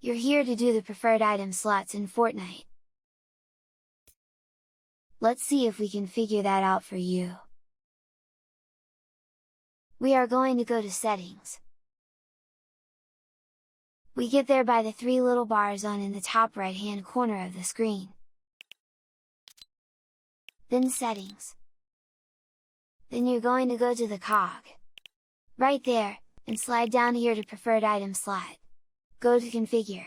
You're here to do the preferred item slots in Fortnite. Let's see if we can figure that out for you. We are going to go to Settings. We get there by the three little bars on in the top right hand corner of the screen. Then Settings. Then you're going to go to the cog. Right there, and slide down here to Preferred Item Slot. Go to Configure.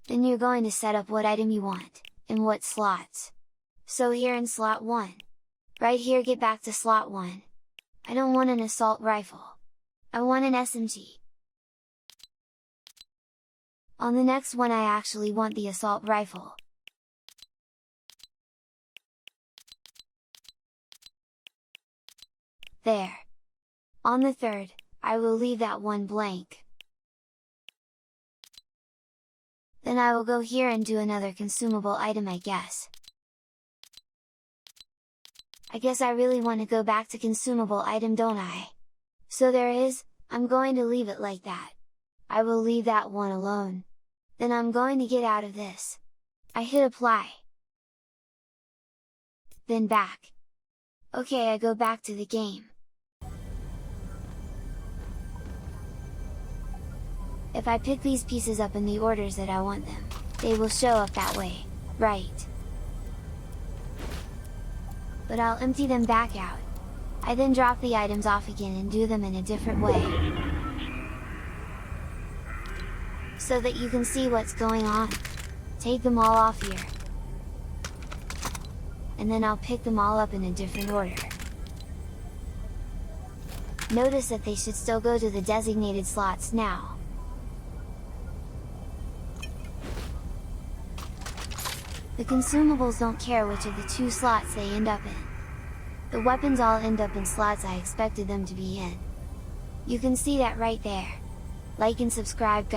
Then you're going to set up what item you want, in what slots. So here in slot 1. Right here get back to slot 1. I don't want an assault rifle. I want an SMG. On the next one I actually want the assault rifle. There. On the third, I will leave that one blank. Then I will go here and do another consumable item I guess. I guess I really want to go back to consumable item, don't I? So there is, I'm going to leave it like that. I will leave that one alone. Then I'm going to get out of this. I hit apply. Then back. Okay, I go back to the game. If I pick these pieces up in the orders that I want them, they will show up that way, right? But I'll empty them back out. I then drop the items off again and do them in a different way. So that you can see what's going on. Take them all off here. And then I'll pick them all up in a different order. Notice that they should still go to the designated slots now. The consumables don't care which of the two slots they end up in. The weapons all end up in slots I expected them to be in. You can see that right there. Like and subscribe guys.